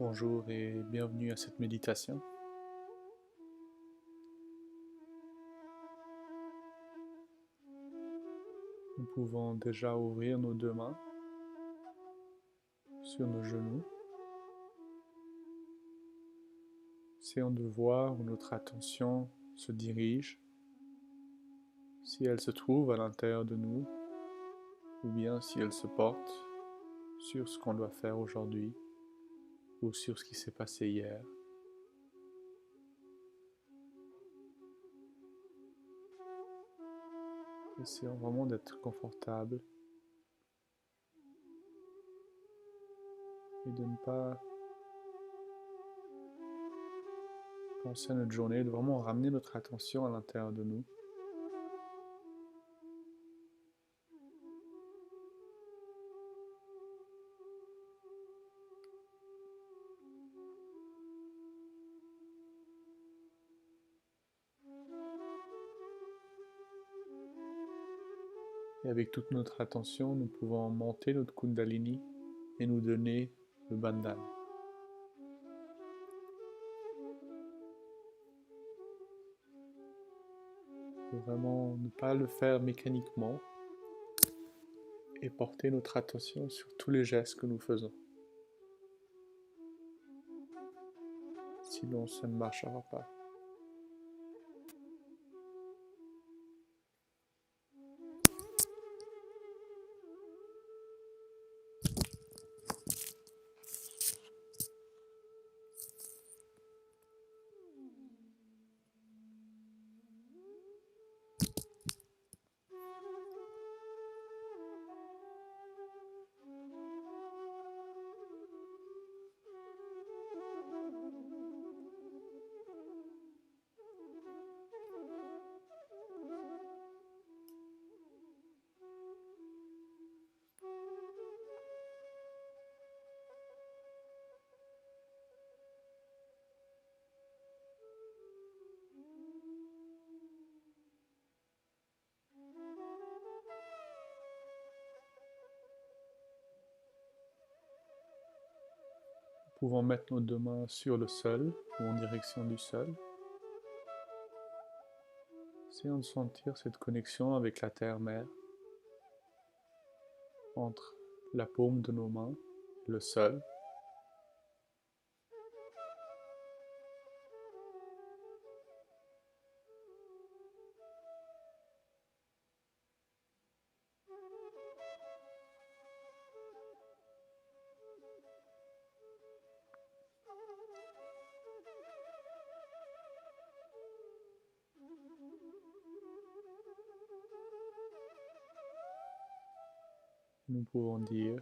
Bonjour et bienvenue à cette méditation. Nous pouvons déjà ouvrir nos deux mains sur nos genoux. Essayons de voir où notre attention se dirige, si elle se trouve à l'intérieur de nous, ou bien si elle se porte sur ce qu'on doit faire aujourd'hui, ou sur ce qui s'est passé hier. Essayons vraiment d'être confortable et de ne pas penser à notre journée, de vraiment ramener notre attention à l'intérieur de nous. Et avec toute notre attention, nous pouvons monter notre Kundalini et nous donner le Bandhan. Vraiment ne pas le faire mécaniquement et porter notre attention sur tous les gestes que nous faisons. Sinon, ça ne marchera pas. Nous pouvons mettre nos deux mains sur le sol ou en direction du sol. Essayons de sentir cette connexion avec la terre-mère entre la paume de nos mains et le sol. Nous pouvons dire: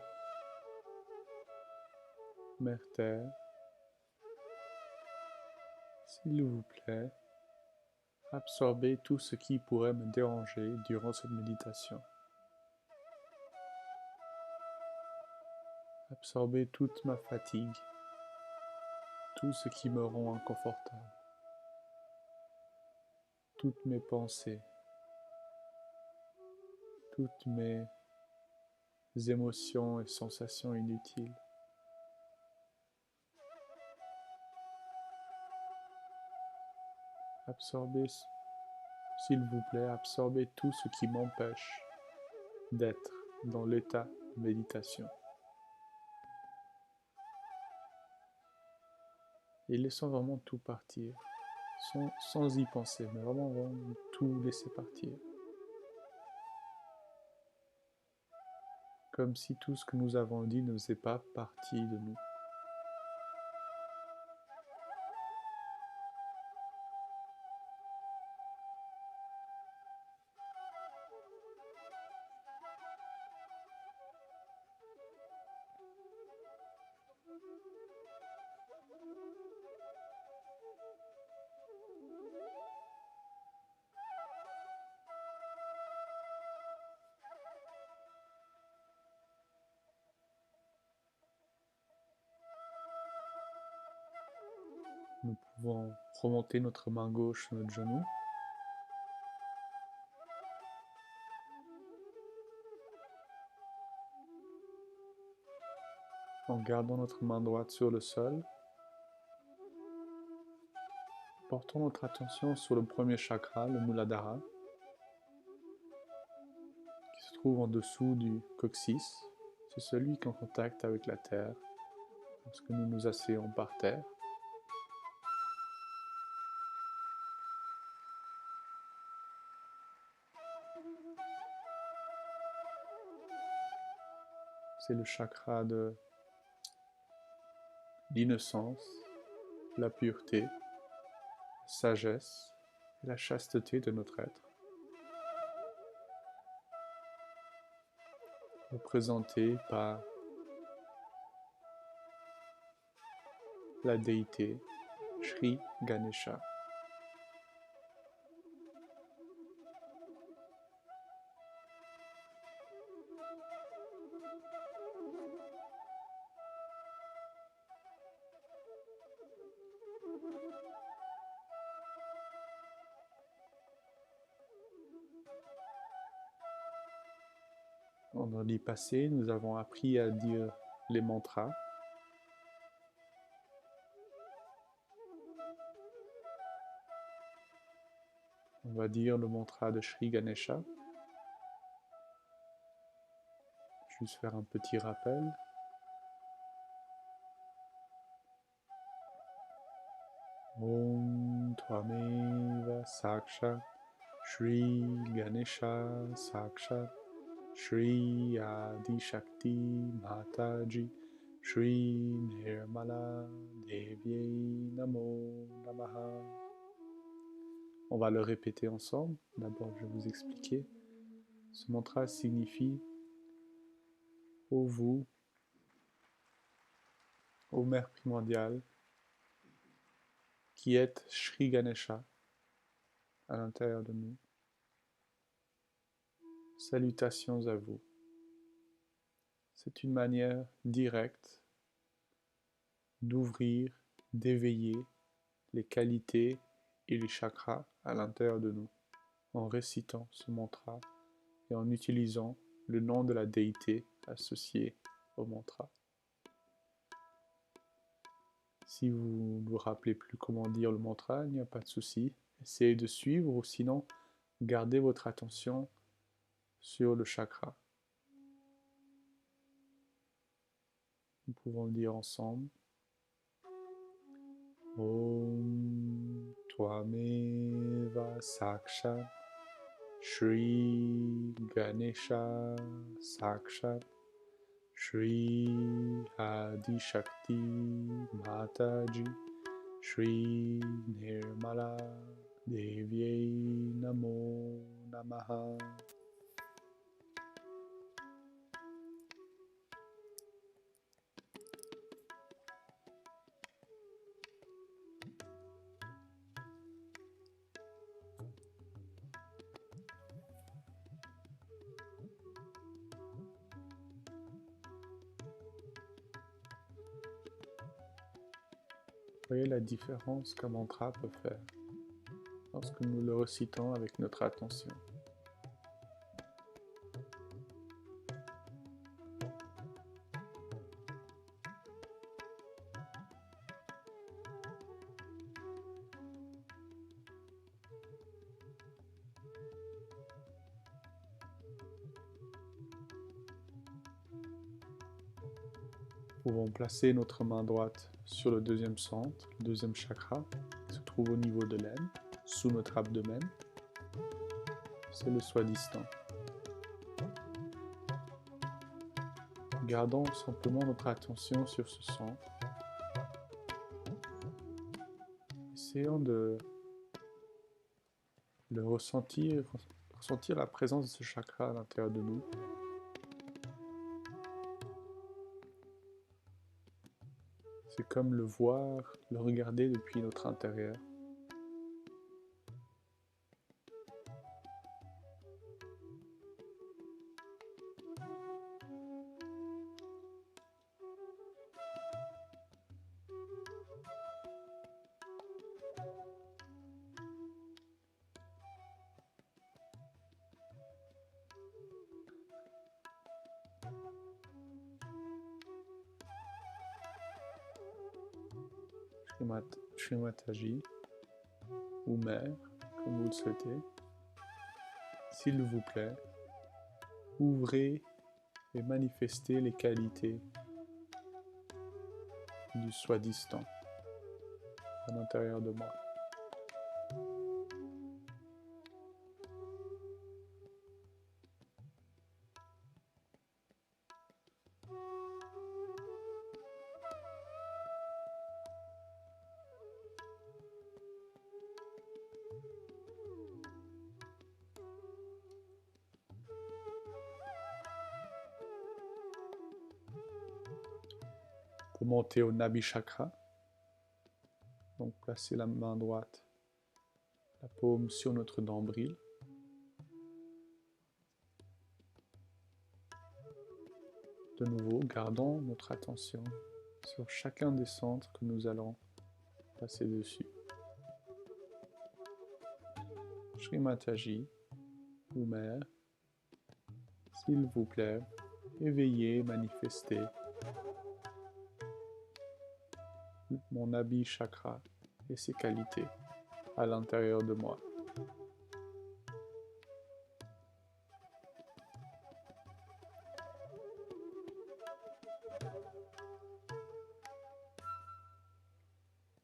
Mère Terre, s'il vous plaît, absorbez tout ce qui pourrait me déranger durant cette méditation. Absorbez toute ma fatigue, tout ce qui me rend inconfortable, toutes mes pensées, toutes mes émotions et sensations inutiles. Absorbez, s'il vous plaît, absorbez tout ce qui m'empêche d'être dans l'état de méditation. Et laissons vraiment tout partir, sans y penser, mais vraiment tout laisser partir. Comme si tout ce que nous avons dit ne faisait pas partie de nous. Nous pouvons remonter notre main gauche sur notre genou. En gardant notre main droite sur le sol, portons notre attention sur le premier chakra, le Muladhara, qui se trouve en dessous du coccyx. C'est celui qui est en contact avec la terre lorsque nous nous asseyons par terre. C'est le chakra de l'innocence, la pureté, la sagesse et la chasteté de notre être, représenté par la déité Shri Ganesha. Vendredi passé, nous avons appris à dire les mantras. On va dire le mantra de Shri Ganesha. Juste faire un petit rappel. Om Tvameva Sakshat Shri Ganesha Sakshat Shri Adi Shakti Mataji Shri Nirmala Devi Namo Namaha. On va le répéter ensemble. D'abord, je vais vous expliquer. Ce mantra signifie ô vous, ô Mère primordiale, qui êtes Shri Ganesha à l'intérieur de nous. Salutations à vous. C'est une manière directe d'ouvrir, d'éveiller les qualités et les chakras à l'intérieur de nous, en récitant ce mantra et en utilisant le nom de la déité associé au mantra. Si vous ne vous rappelez plus comment dire le mantra, il n'y a pas de souci. Essayez de suivre ou sinon, gardez votre attention sur le chakra. Nous pouvons le dire ensemble. Om Tvameva Sakshat Shri Ganesha Sakshat Shri Adi Shakti Mataji Shri Nirmala Devi Namo Namaha. Voyez la différence qu'un mantra peut faire lorsque nous le récitons avec notre attention. Nous pouvons placer notre main droite sur le deuxième centre, le deuxième chakra, qui se trouve au niveau de l'aine, sous notre abdomen. C'est le soi distant. Gardons simplement notre attention sur ce centre. Essayons de le ressentir la présence de ce chakra à l'intérieur de nous. C'est comme le voir, le regarder depuis notre intérieur. Shri Mataji ou Mère, comme vous le souhaitez. S'il vous plaît, ouvrez et manifestez les qualités du soi distant à l'intérieur de moi. Pour monter au Nabi Chakra, donc placez la main droite, la paume sur notre nombril. De nouveau, gardons notre attention sur chacun des centres que nous allons passer dessus. Shri Mataji ou Mère, s'il vous plaît, éveillez, manifestez mon Nabi Chakra et ses qualités à l'intérieur de moi.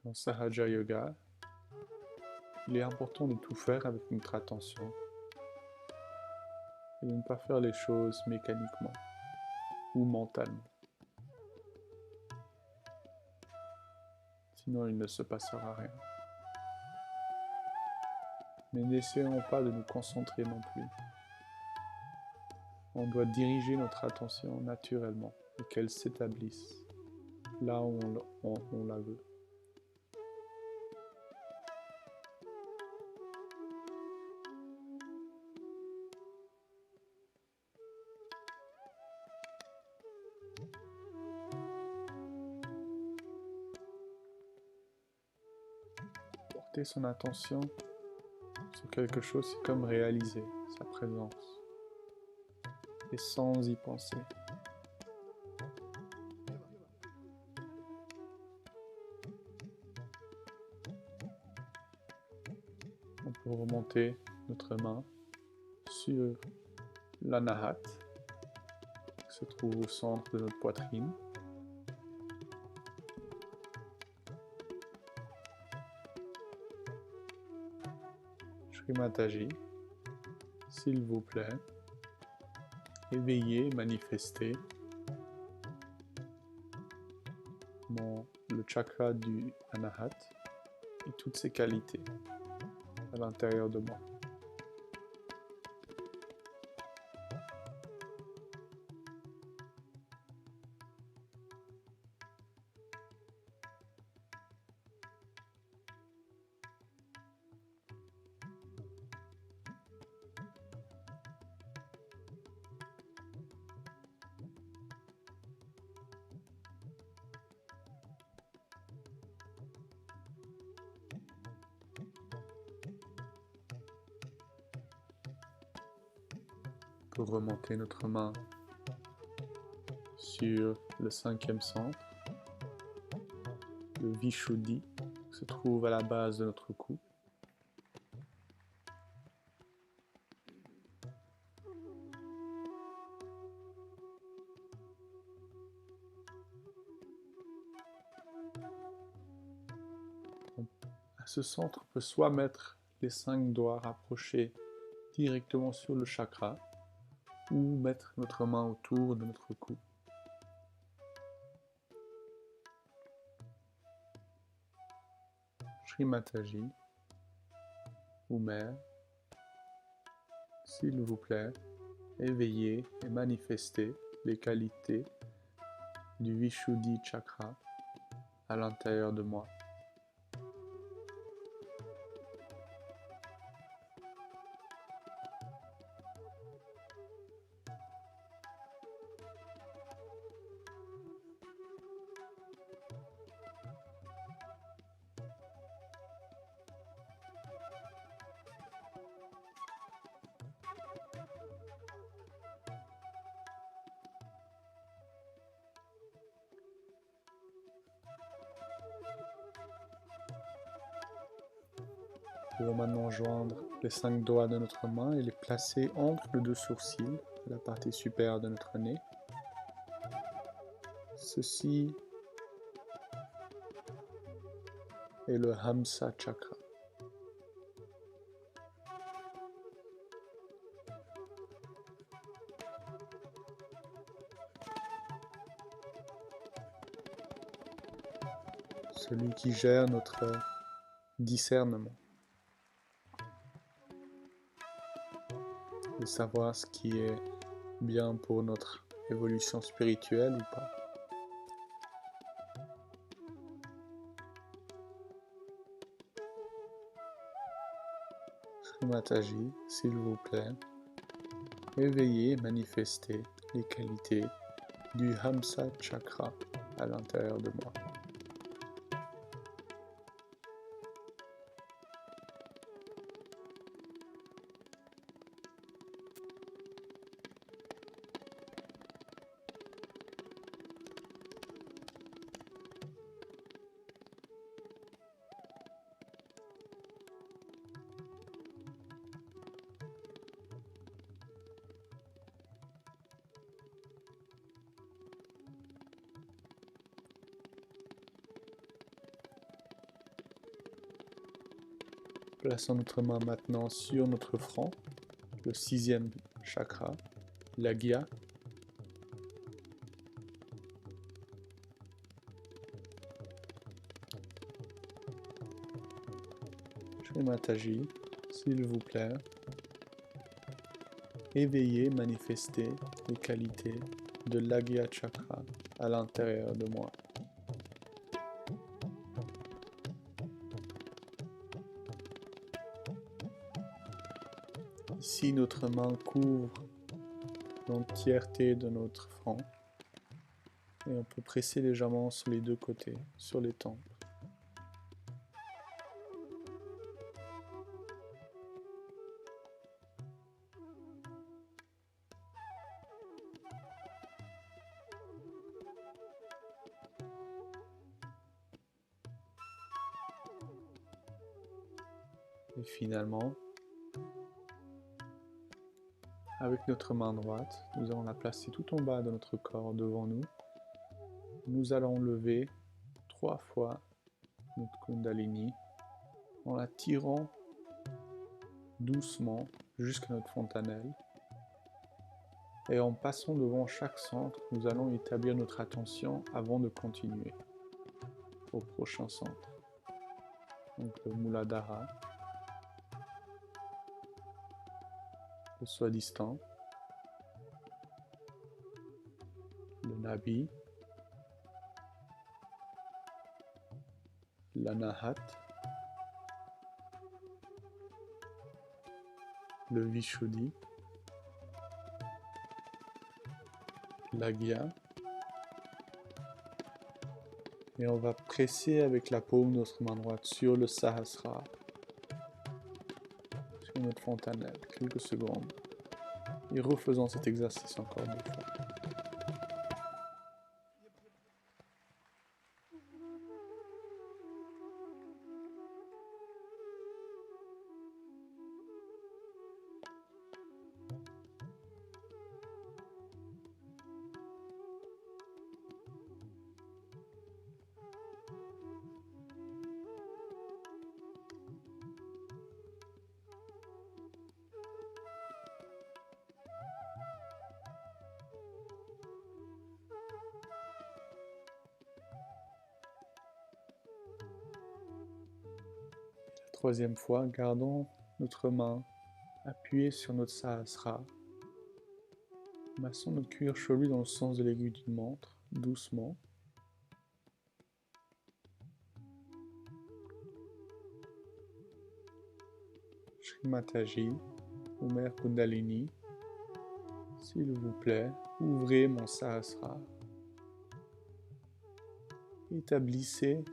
Dans Sahaja Yoga, il est important de tout faire avec notre attention et de ne pas faire les choses mécaniquement ou mentalement. Sinon, il ne se passera rien. Mais n'essayons pas de nous concentrer non plus. On doit diriger notre attention naturellement et qu'elle s'établisse là où on la veut. Porter son attention sur quelque chose, c'est comme réaliser sa présence et sans y penser. On peut remonter notre main sur l'anahat qui se trouve au centre de notre poitrine. Shri Mataji, s'il vous plaît, éveillez, manifestez le chakra du anahat et toutes ses qualités à l'intérieur de moi. Pour remonter notre main sur le 5e centre, le Vishuddhi, qui se trouve à la base de notre cou. À ce centre, on peut soit mettre les 5 doigts rapprochés directement sur le chakra, ou mettre notre main autour de notre cou. Shri Mataji ou Mère, s'il vous plaît, éveillez et manifestez les qualités du Vishuddhi Chakra à l'intérieur de moi. pouvons maintenant joindre les 5 doigts de notre main et les placer entre les 2 sourcils, la partie supérieure de notre nez. Ceci est le Hamsa Chakra. Celui qui gère notre discernement. De savoir ce qui est bien pour notre évolution spirituelle ou pas. Shri Mataji, s'il vous plaît, éveillez et manifestez les qualités du Hamsa Chakra à l'intérieur de moi. Plaçons notre main maintenant sur notre front, le 6e chakra, l'agya. Shri Mataji, s'il vous plaît, éveillez, manifestez les qualités de l'agya chakra à l'intérieur de moi. Ici, notre main couvre l'entièreté de notre front et on peut presser légèrement sur les 2 côtés, sur les tempes. Et finalement, avec notre main droite, nous allons la placer tout en bas de notre corps devant nous. Nous allons lever 3 fois notre Kundalini en la tirant doucement jusqu'à notre fontanelle. Et en passant devant chaque centre, nous allons établir notre attention avant de continuer au prochain centre. Donc le Muladhara, le Swadhisthana, le Nabi, l'Anahat, le Vishuddhi, l'Agya, et on va presser avec la paume de notre main droite sur le Sahasrara, sur notre fontanelle, quelques secondes, et refaisons cet exercice encore 2 fois. Troisième fois, gardons notre main appuyée sur notre Sahasrara. Massons notre cuir chevelu dans le sens de l'aiguille d'une montre, doucement. Shri Mataji, ou Mère Kundalini, s'il vous plaît, ouvrez mon Sahasrara. Établissez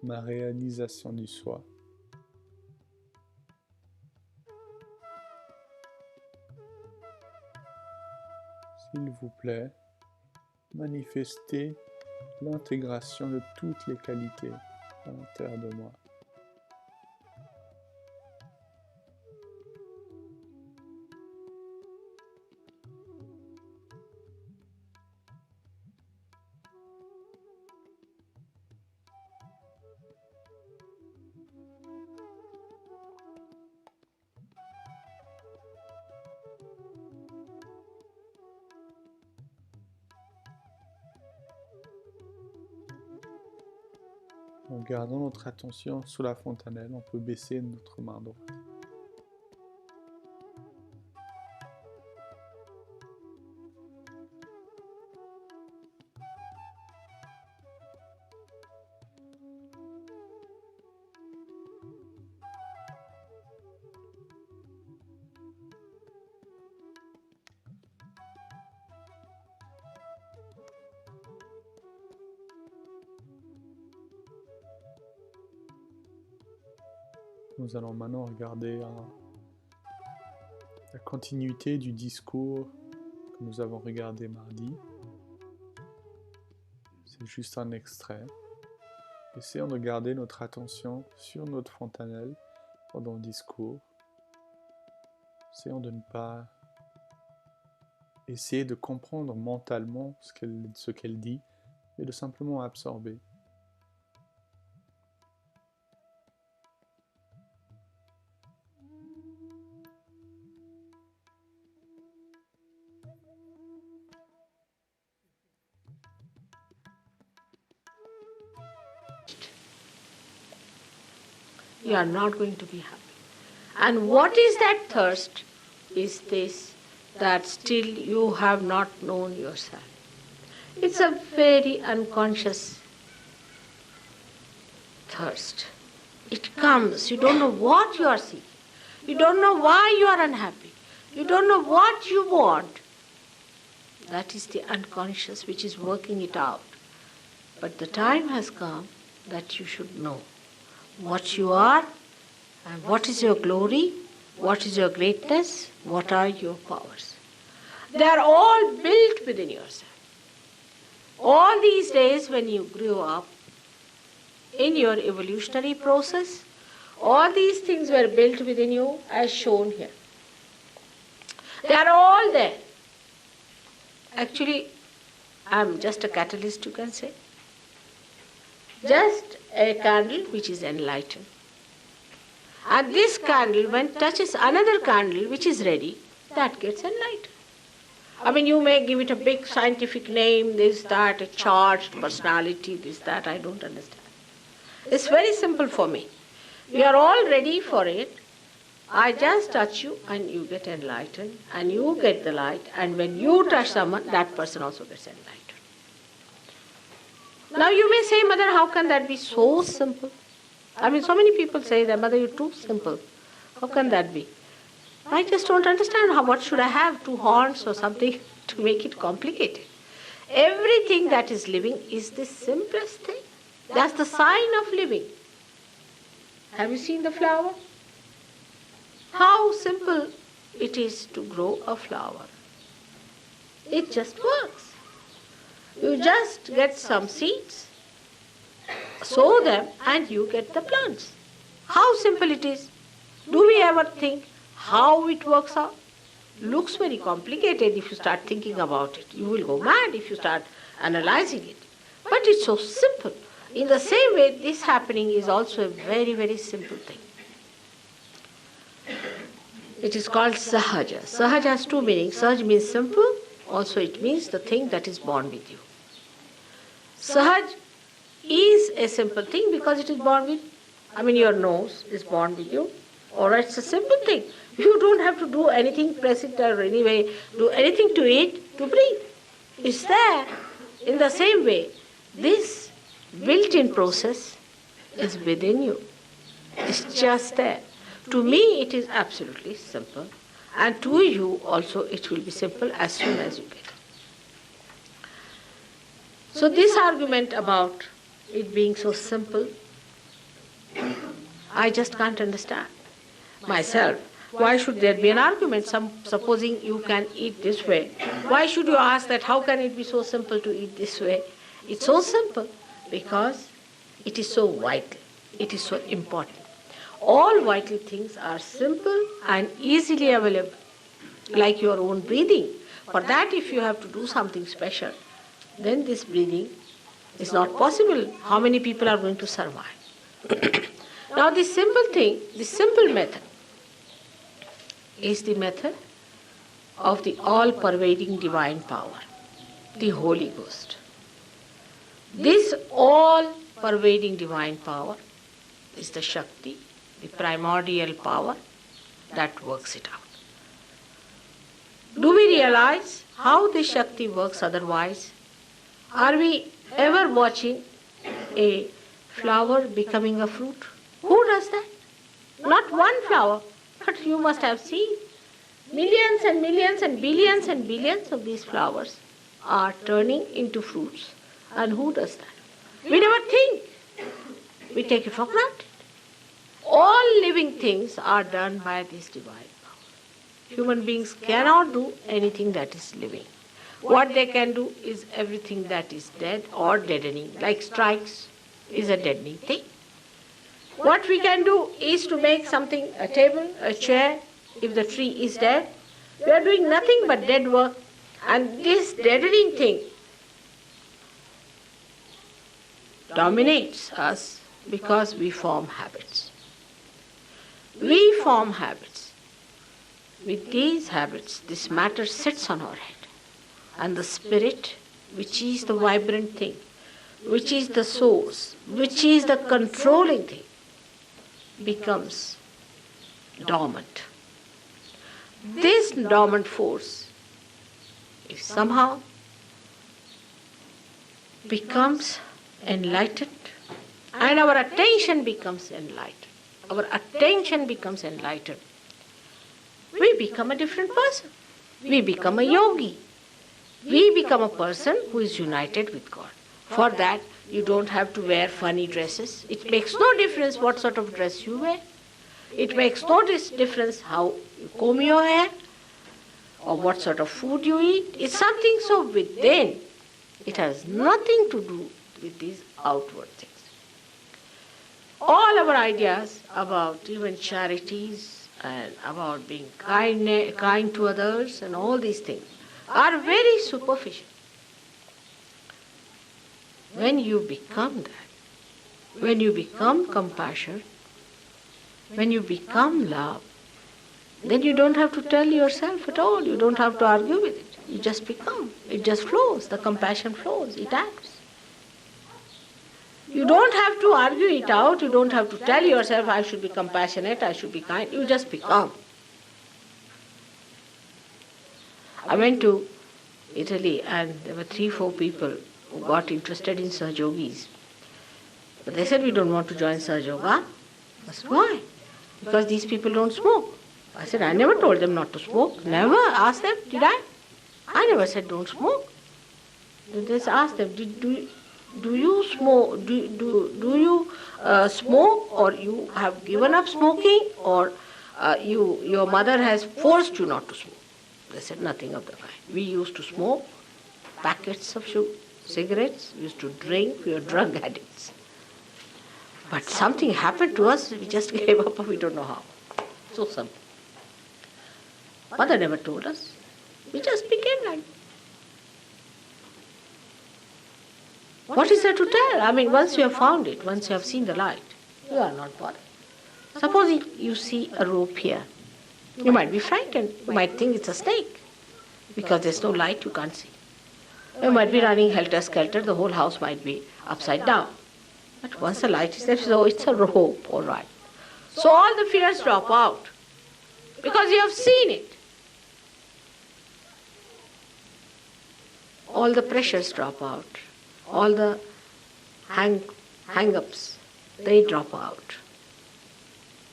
ma réalisation du soi. S'il vous plaît, manifestez l'intégration de toutes les qualités à l'intérieur de moi. En gardant notre attention sous la fontanelle, on peut baisser notre main droite. Nous allons maintenant regarder la continuité du discours que nous avons regardé mardi. C'est juste un extrait. Essayons de garder notre attention sur notre fontanelle pendant le discours. Essayons de ne pas essayer de comprendre mentalement ce qu'elle dit, mais de simplement absorber. You are not going to be happy. And what is that thirst? Is this, that still you have not known yourself. It's a very unconscious thirst. It comes, you don't know what you are seeking. You don't know why you are unhappy. You don't know what you want. That is the unconscious which is working it out. But the time has come that you should know what you are and what is your glory, what is your greatness, what are your powers. They are all built within yourself. All these days when you grew up, in your evolutionary process, all these things were built within you as shown here. They are all there. Actually, I am just a catalyst, you can say. Just a candle which is enlightened. And this candle, when touches another candle which is ready, that gets enlightened. I mean, you may give it a big scientific name, this, that, a charged personality, this, that, I don't understand. It's very simple for me. We are all ready for it. I just touch you and you get enlightened and you get the light, and when you touch someone, that person also gets enlightened. Now you may say, Mother, how can that be so simple? I mean, so many people say that, Mother, you're too simple. How can that be? I just don't understand what should I have, 2 horns or something to make it complicated. Everything that is living is the simplest thing. That's the sign of living. Have you seen the flower? How simple it is to grow a flower. It just works. You just get some seeds, sow them, and you get the plants. How simple it is. Do we ever think how it works out? Looks very complicated if you start thinking about it. You will go mad if you start analyzing it. But it's so simple. In the same way, this happening is also a very, very simple thing. It is called Sahaja. Sahaja has 2 meanings. Sahaj means simple. Also it means the thing that is born with you. Sahaj is a simple thing because it is born with, your nose is born with you. Alright, it's a simple thing. You don't have to do anything, press it or anyway, do anything to it, to breathe. It's there. In the same way, this built-in process is within you. It's just there. To me, it is absolutely simple. And to you also, it will be simple as soon as you get it. So this argument about it being so simple, I just can't understand myself. Why should there be an argument? Supposing you can eat this way, why should you ask that how can it be so simple to eat this way? It's so simple because it is so vital. It is so important. All vital things are simple and easily available, like your own breathing. For that, if you have to do something special, then this breathing is not possible. How many people are going to survive? Now this simple thing, this simple method is the method of the all-pervading divine power, the Holy Ghost. This all pervading divine power is the Shakti, the primordial power that works it out. Do we realize how this Shakti works otherwise? Are we ever watching a flower becoming a fruit? Who does that? Not one flower, but you must have seen millions and millions and billions of these flowers are turning into fruits. And who does that? We never think. We take it for granted. All living things are done by this divine power. Human beings cannot do anything that is living. What they can do is everything that is dead or deadening, like strikes is a deadening thing. What we can do is to make something, a table, a chair, if the tree is dead. We are doing nothing but dead work. And this deadening thing dominates us because we form habits. We form habits. With these habits, this matter sits on our head. And the spirit, which is the vibrant thing, which is the source, which is the controlling thing, becomes dormant. This dormant force, if somehow becomes enlightened, and our attention becomes enlightened, we become a different person. We become a yogi. We become a person who is united with God. For that, you don't have to wear funny dresses. It makes no difference what sort of dress you wear. It makes no difference how you comb your hair or what sort of food you eat. It's something so within. It has nothing to do with these outward things. All our ideas about even charities and about being kind to others and all these things are very superficial. When you become that, when you become compassion, when you become love, then you don't have to tell yourself at all. You don't have to argue with it. You just become. It just flows. The compassion flows. It acts. You don't have to argue it out. You don't have to tell yourself, I should be compassionate, I should be kind. You just become. I went to Italy and there were 3-4 people who got interested in Sahaja Yogis. But they said, we don't want to join Sahaja Yoga. I said, why? Because these people don't smoke. I said, I never told them not to smoke. Never asked them, did I? I never said don't smoke. I just asked them, do you smoke? Do you smoke, or you have given up smoking, or your mother has forced you not to smoke? They said nothing of the kind. We used to smoke packets of cigarettes, we used to drink, we were drug addicts. But something happened to us, we just gave up, we don't know how. So simple. Mother never told us. We just became like that. What is there to tell? I mean, once you have found it, once you have seen the light, you are not bothered. Suppose you see a rope here. You might be frightened. You might think it's a snake. Because there's no light, you can't see. You might be running helter-skelter, the whole house might be upside down. But once the light is there, so it's a rope, all right. So all the fears drop out. Because you have seen it. All the pressures drop out. All the hang-ups, they drop out.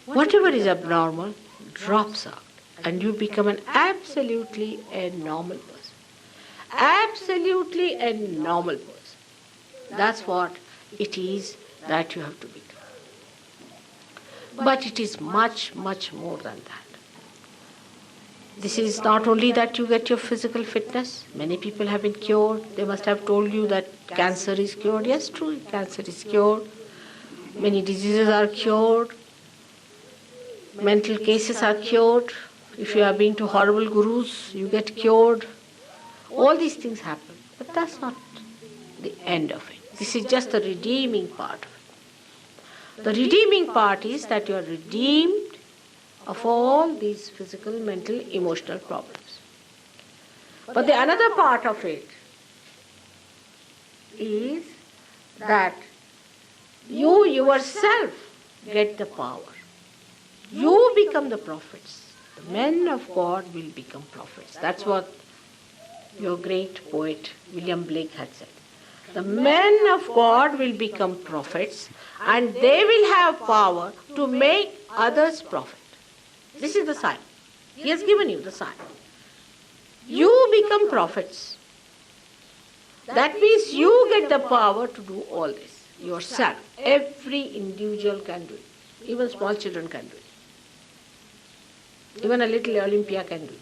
Whatever is abnormal drops out. And you become an absolutely a normal person. Absolutely a normal person. That's what it is that you have to become. But it is much, much more than that. This is not only that you get your physical fitness. Many people have been cured. They must have told you that cancer is cured. Yes, true, cancer is cured. Many diseases are cured. Mental cases are cured. If you have been to horrible gurus, you get cured. All these things happen. But that's not the end of it. This is just the redeeming part of it. The redeeming part is that you are redeemed of all these physical, mental, emotional problems. But the another part of it is that You yourself get the power. You become the prophets. The men of God will become prophets. That's what your great poet William Blake had said. The men of God will become prophets and they will have power to make others prophet. This is the sign. He has given you the sign. You become prophets. That means you get the power to do all this yourself. Every individual can do it. Even small children can do it. Even a little Olympia can do it.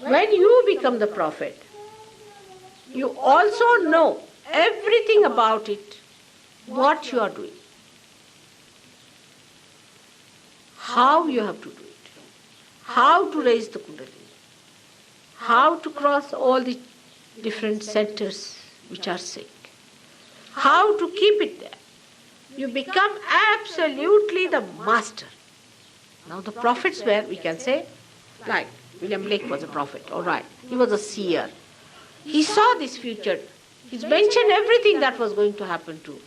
When you become the prophet, you also know everything about it, what you are doing, how you have to do it, how to raise the Kundalini, how to cross all the different centers which are sick, how to keep it there. You become absolutely the master. Now the prophets were, we can say, like William Blake was a prophet, all right. He was a seer. He saw this future. He's mentioned everything that was going to happen to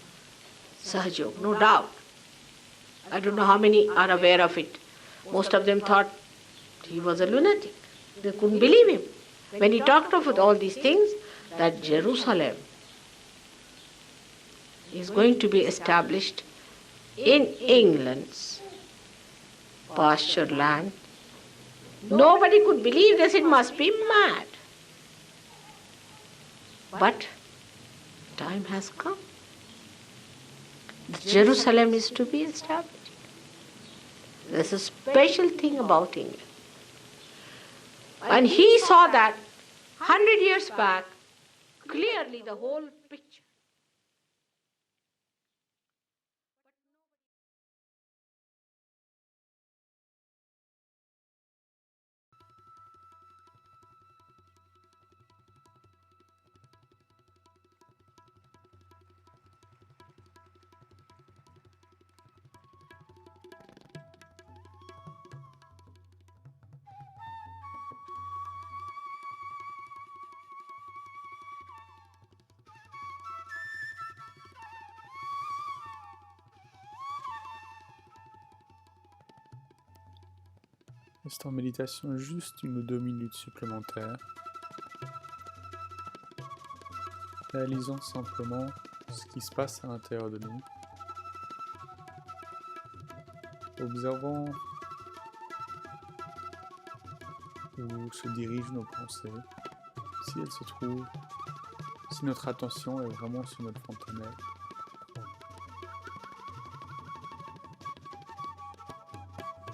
Sahaja, no doubt. I don't know how many are aware of it. Most of them thought he was a lunatic. They couldn't believe him. When he talked of all these things, that Jerusalem is going to be established in England's pasture land. Nobody could believe this, it must be mad. But time has come. Jerusalem is to be established. There's a special thing about England. And he saw that 100 years back, clearly the whole picture. Reste en méditation juste 1 ou 2 minutes supplémentaires, réalisant simplement ce qui se passe à l'intérieur de nous, observant où se dirigent nos pensées, si elles se trouvent, si notre attention est vraiment sur notre fontanelle.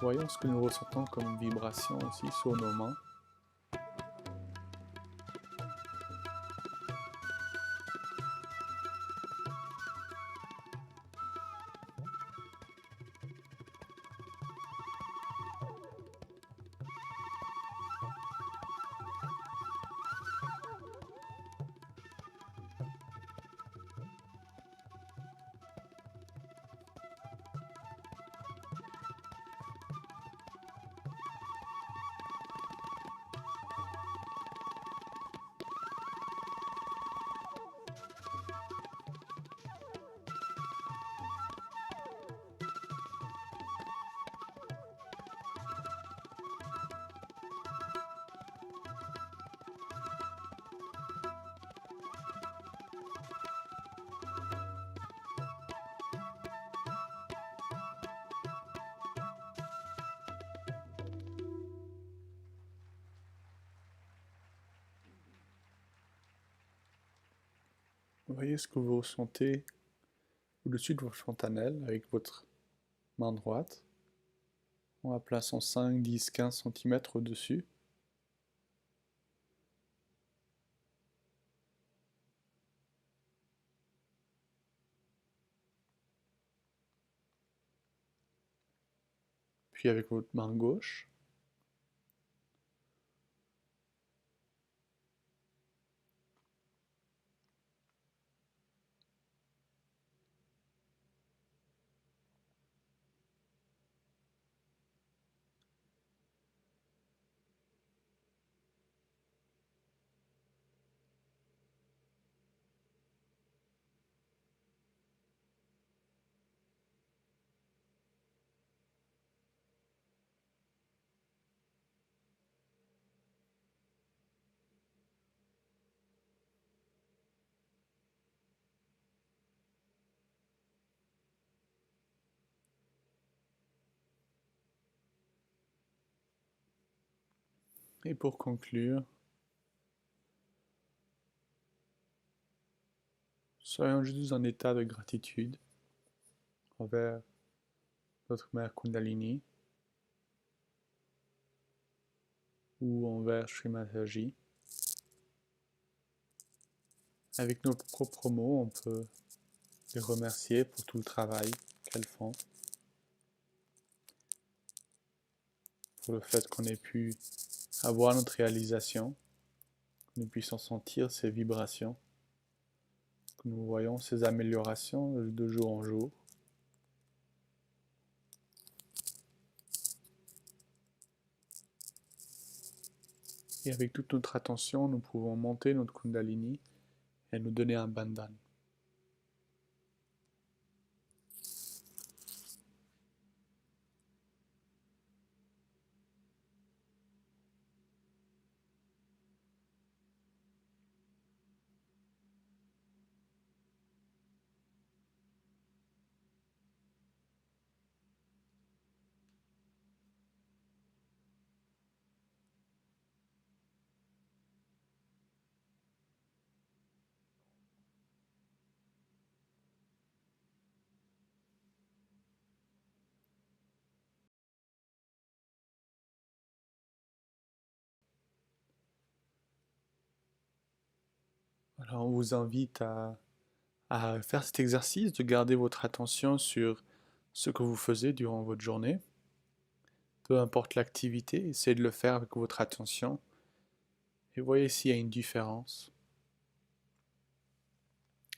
Voyons ce que nous ressentons comme vibration aussi sur nos mains. Voyez ce que vous ressentez au-dessus de votre fontanelle avec votre main droite, en la plaçant 5, 10, 15 cm au-dessus. Puis avec votre main gauche, Et pour conclure, soyons juste en état de gratitude envers notre mère Kundalini ou envers Shri Mataji. Avec nos propres mots, on peut les remercier pour tout le travail qu'elles font, pour le fait qu'on ait pu avoir notre réalisation, que nous puissions sentir ces vibrations, que nous voyons ces améliorations de jour en jour. Et avec toute notre attention, nous pouvons monter notre Kundalini et nous donner un bandhan. Alors on vous invite à faire cet exercice, de garder votre attention sur ce que vous faisiez durant votre journée. Peu importe l'activité, essayez de le faire avec votre attention et voyez s'il y a une différence.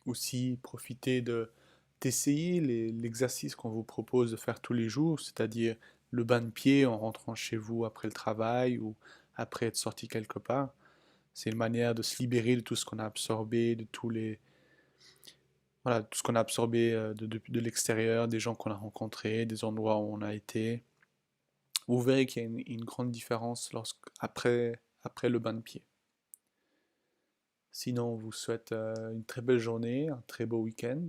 Aussi, profitez d'essayer l'exercice qu'on vous propose de faire tous les jours, c'est-à-dire le bain de pied en rentrant chez vous après le travail ou après être sorti quelque part. C'est une manière de se libérer de tout ce qu'on a absorbé, de voilà, tout ce qu'on a absorbé de l'extérieur, des gens qu'on a rencontrés, des endroits où on a été. Vous verrez qu'il y a une grande différence après le bain de pied. Sinon, on vous souhaite une très belle journée, un très beau week-end,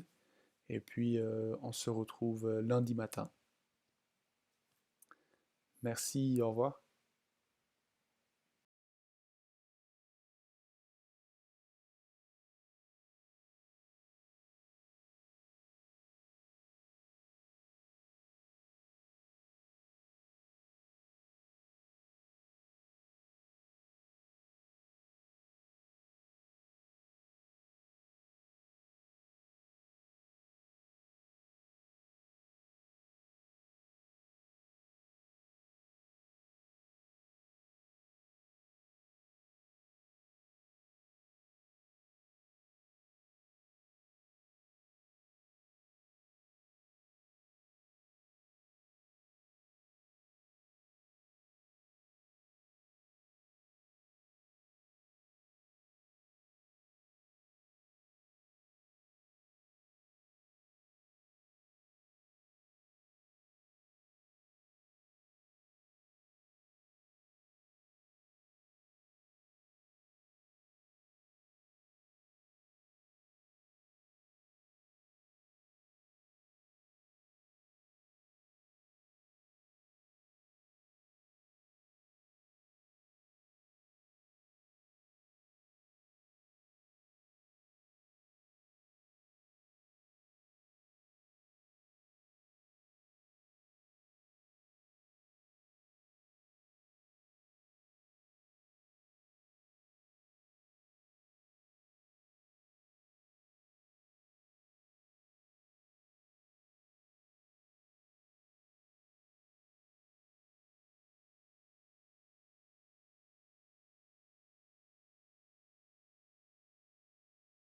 et puis on se retrouve lundi matin. Merci, au revoir.